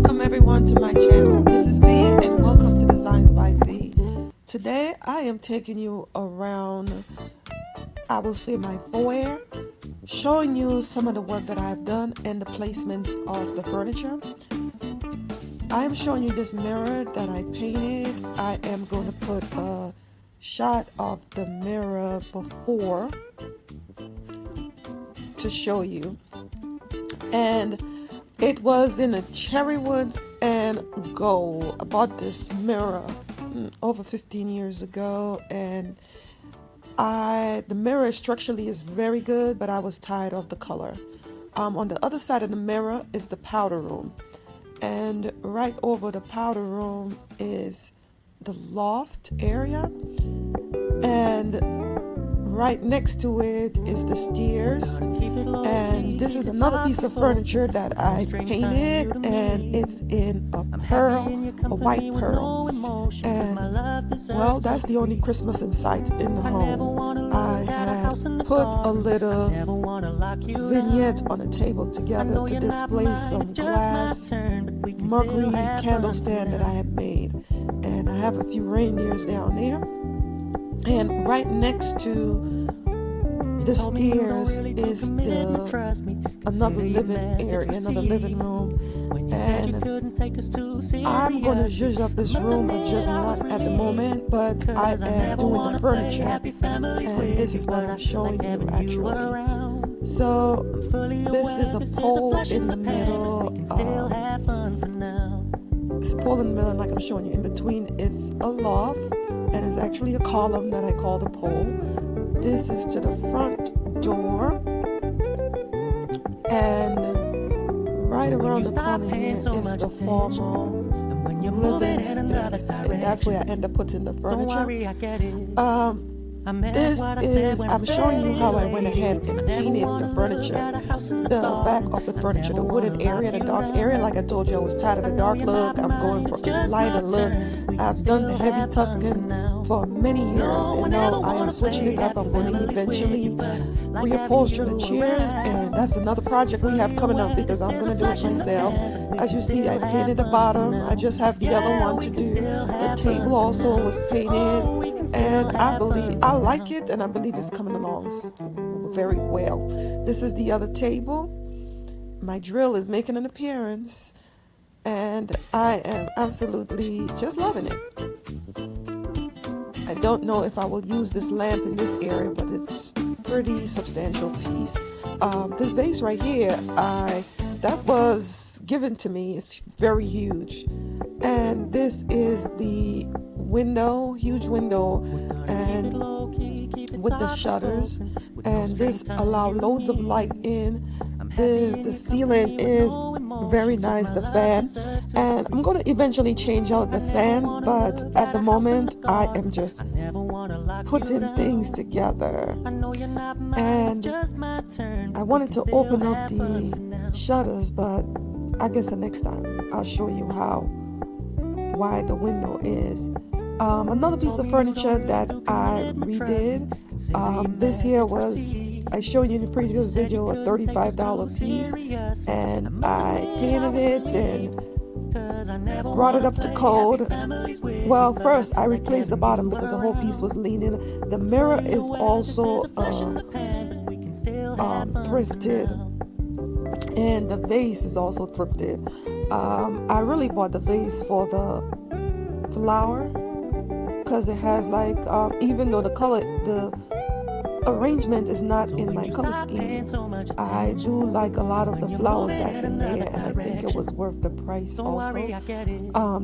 Welcome everyone to my channel. This is V and welcome to Designs by V. Today I am taking you around, I will say, my foyer, showing you some of the work that I've done and the placements of the furniture. I am showing you this mirror that I painted. I am going to put a shot of the mirror before to show you. And it was in a cherry wood and gold. I bought this mirror over 15 years ago, and the mirror structurally is very good, but I was tired of the color. On the other side of the mirror is the powder room, and right over the powder room is the loft area, and right next to it is the stairs. And this is another piece of furniture that I painted, and it's in a white pearl. And well, that's the only Christmas in sight in the home. I had put a little vignette on the table together to display some glass mercury candle stand that I had made, and I have a few reindeers down there. And right next to the stairs is another living area, another living room. And I'm going to zhuzh up this room, but just not at the moment. But I am doing the furniture, and this is what I'm showing you actually. So this is a pole in the middle. It's a pole in the middle, and like I'm showing you, in between it's a loft, and it's actually a column that I call the pole. This is to the front door, and right around the corner here is the formal living space, and that's where I end up putting the furniture. I'm showing you how I went ahead and painted the furniture, the back of the furniture, the wooden area, the dark area. Like I told you, I was tired of the dark look. I'm going for a lighter look. I've done the heavy Tuscan for many years, and now I am switching it up. I'm going to eventually reupholster the chairs, and that's another project we have coming up because I'm going to do it myself. As you see, I painted the bottom. I just have the other one to do. The table also was painted, and I like it, and I believe it's coming along very well. This is the other table. My drill is making an appearance, and I am absolutely just loving it. I don't know if I will use this lamp in this area, but it's a pretty substantial piece. This vase right here, that was given to me. It's very huge, and this is the window, huge window, and with the shutters, and this allows loads of light in. The ceiling is very nice, the fan, and I'm going to eventually change out the fan, but at the moment I am just putting things together. And I wanted to open up the shutters, but I guess the next time I'll show you how wide the window is. Another piece of furniture that I redid, this here was, I showed you in the previous video, a $35 piece, and I painted it and brought it up to code. Well, first I replaced the bottom because the whole piece was leaning. The mirror is also thrifted, and the vase is also thrifted. I really bought the vase for the flower, because it has like, even though the arrangement is not in my color scheme, I do like a lot of the flowers that's in there, and I think it was worth the price also.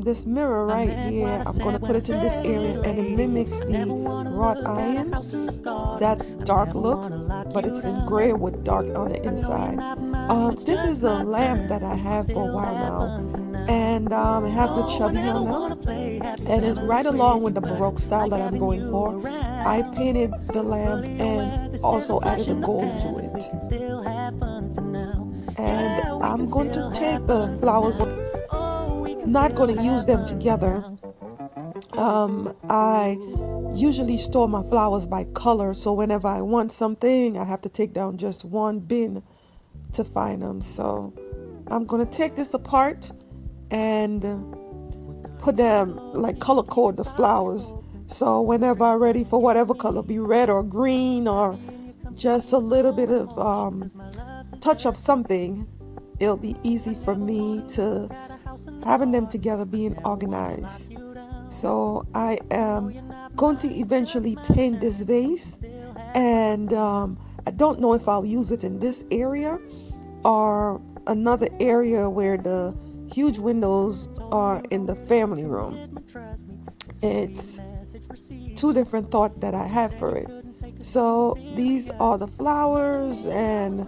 This mirror right here, I'm going to put it in this area, and it mimics the wrought iron, that dark look, but it's in gray with dark on the inside. This is a lamp that I have for a while now, and it has the chubby on them, and it's right along with the Baroque style that I'm going for. I painted the lamp and also added a gold to it, and I'm going to take the flowers, not going to use them together. I usually store my flowers by color, so whenever I want something I have to take down just one bin to find them. So I'm going to take this apart and put them, like color code the flowers. So whenever I'm ready for whatever color, be red or green or just a little bit of touch of something, it'll be easy for me to having them together, being organized. So I am going to eventually paint this vase, and I don't know if I'll use it in this area or another area where the huge windows are in the family room. It's two different thoughts that I have for it. So these are the flowers, and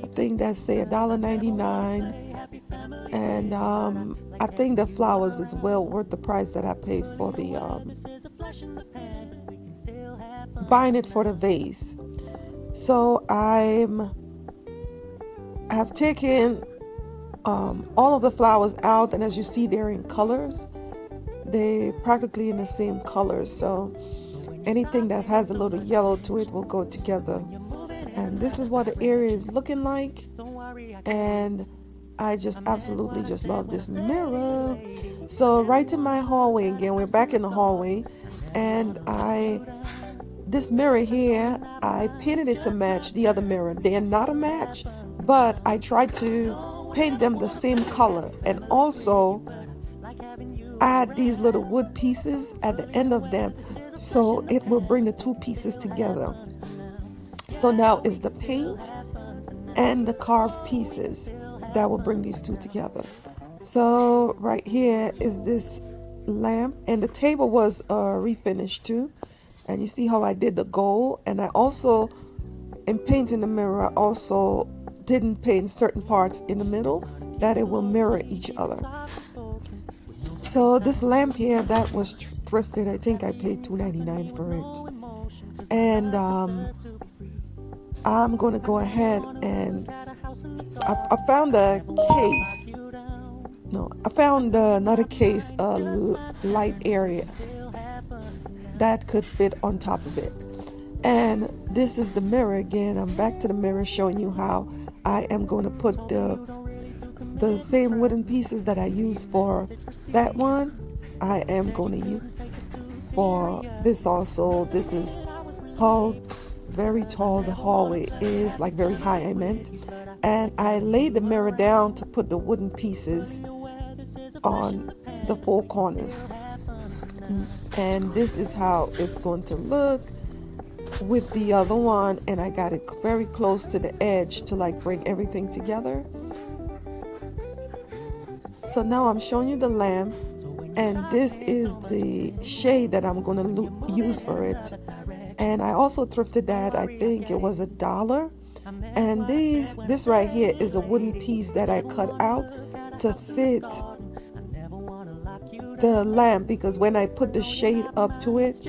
I think that's say $1.99. And I think the flowers is well worth the price that I paid for the buying it for the vase. So I have taken all of the flowers out, and as you see, they're in colors. They practically in the same colors. So anything that has a little yellow to it will go together. And this is what the area is looking like. And I just absolutely just love this mirror. So right in my hallway again, we're back in the hallway, and this mirror here, I painted it to match the other mirror. They're not a match, but I tried to paint them the same color, and also add these little wood pieces at the end of them, so it will bring the two pieces together. So now it's the paint and the carved pieces that will bring these two together. So right here is this lamp, and the table was refinished too. And you see how I did the gold, and I also, in painting the mirror, I also didn't paint certain parts in the middle that it will mirror each other. So this lamp here, that was thrifted. I think I paid $2.99 for it. And I'm going to go ahead and I found a case. No, I found another case, a light area that could fit on top of it. And this is the mirror again. I'm back to the mirror, showing you how I am going to put the same wooden pieces that I used for that one. I am going to use for this also. This is how very tall the hallway is, like very high I meant. And I laid the mirror down to put the wooden pieces on the four corners. And this is how it's going to look with the other one, and I got it very close to the edge to like bring everything together. So now I'm showing you the lamp, and this is the shade that I'm going to use for it. And I also thrifted that. I think it was $1. And this right here is a wooden piece that I cut out to fit the lamp, because when I put the shade up to it,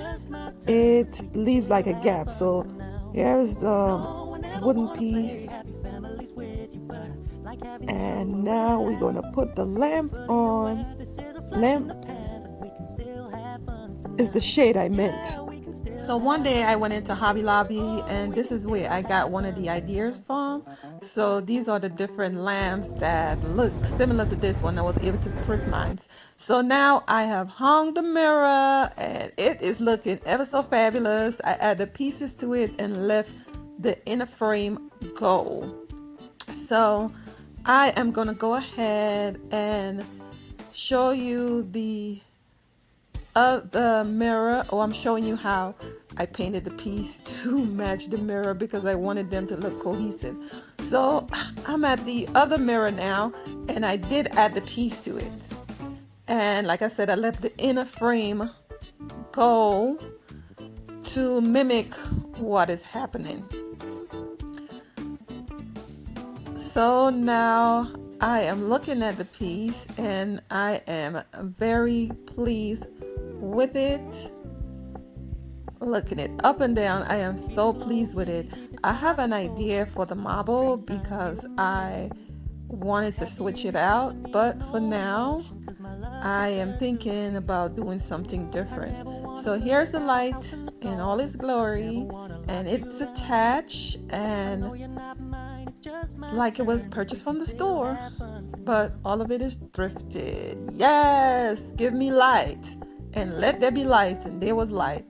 it leaves like a gap. So here's the wooden piece, and now we're going to put the lamp on. Lamp is the shade I meant. So one day I went into Hobby Lobby, and this is where I got one of the ideas from. So these are the different lamps that look similar to this one. I was able to thrift mine. So now I have hung the mirror, and it is looking ever so fabulous. I added pieces to it and left the inner frame gold. So I am going to go ahead and show you the mirror. I'm showing you how I painted the piece to match the mirror because I wanted them to look cohesive. So I'm at the other mirror now, and I did add the piece to it. And like I said, I left the inner frame gold to mimic what is happening. So now I am looking at the piece, and I am very pleased with it. Looking it up and down, I am so pleased with it. I have an idea for the marble because I wanted to switch it out, but for now I am thinking about doing something different. So here's the light in all its glory, and it's attached and like it was purchased from the store. but all of it is thrifted. Yes, give me light, and let there be light, and there was light.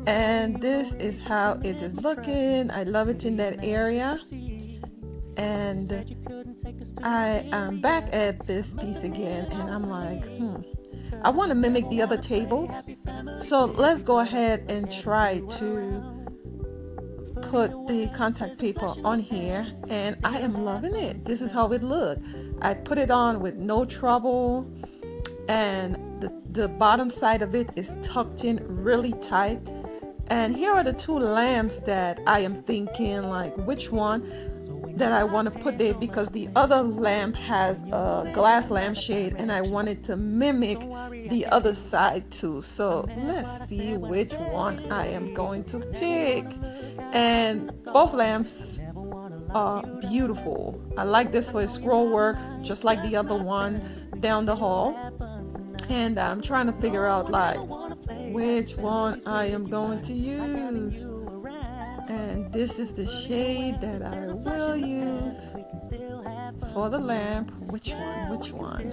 And this is how it is looking. I love it in that area. And I am back at this piece again, and I'm like, I want to mimic the other table. So let's go ahead and try to put the contact paper on here, and I am loving it. This is how it looked. I put it on with no trouble, and the bottom side of it is tucked in really tight. And here are the two lamps that I am thinking, like, which one that I want to put there, because the other lamp has a glass lampshade and I wanted to mimic the other side too. So let's see which one I am going to pick. And both lamps are beautiful. I like this for scroll work, just like the other one down the hall. And I'm trying to figure out like which one I am going to use. And this is the shade that I will use for the lamp. Which one?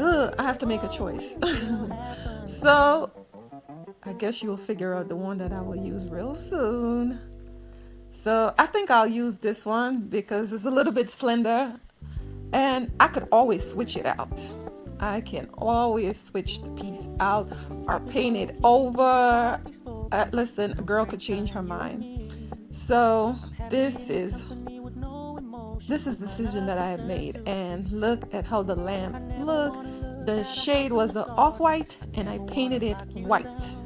Ugh, I have to make a choice. So I guess you'll figure out the one that I will use real soon. So I think I'll use this one because it's a little bit slender, and I could always switch it out. I can always switch the piece out or paint it over. Listen, a girl could change her mind. So this is the decision that I have made, and look at how the lamp look. The shade was an off-white, and I painted it white.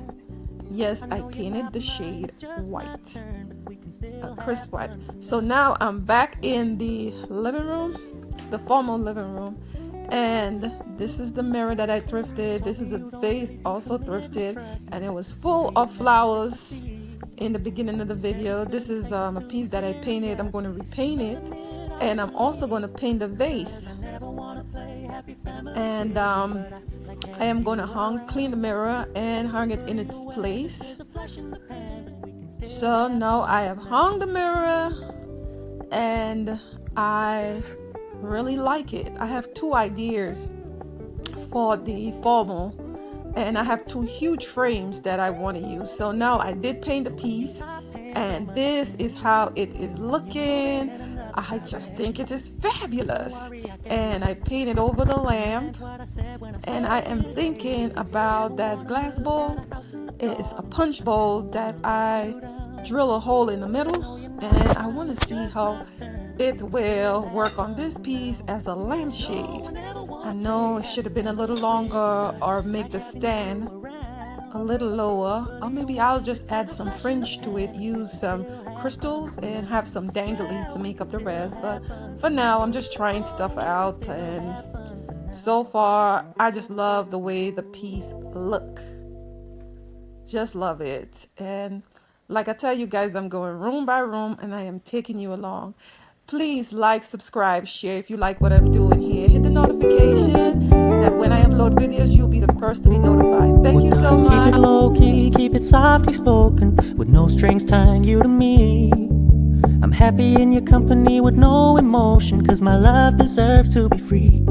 Yes, I painted the shade white, a crisp white. So now I'm back in the living room, the formal living room. And this is the mirror that I thrifted. This is the vase, also thrifted, and it was full of flowers in the beginning of the video. This is a piece that I painted. I'm going to repaint it, and I'm also going to paint the vase. And I am going to clean the mirror and hang it in its place. So now I have hung the mirror, and I really like it. I have two ideas for the formal, and I have two huge frames that I want to use. So now I did paint the piece, and this is how it is looking. I just think it is fabulous. And I painted over the lamp, and I am thinking about that glass bowl. It's a punch bowl that I drill a hole in the middle, and I want to see how it will work on this piece as a lampshade. I know it should have been a little longer, or make the stand a little lower, or maybe I'll just add some fringe to it, use some crystals and have some dangly to make up the rest. But for now, I'm just trying stuff out, and so far I just love the way the piece look. Just love it. And like I tell you guys, I'm going room by room, and I am taking you along. Please like, subscribe, share if you like what I'm doing here. Hit the notification that when I upload videos, you'll be the first to be notified. Thank you so much. Keep it low key, keep it softly spoken, with no strings tying you to me. I'm happy in your company with no emotion, 'cause my love deserves to be free.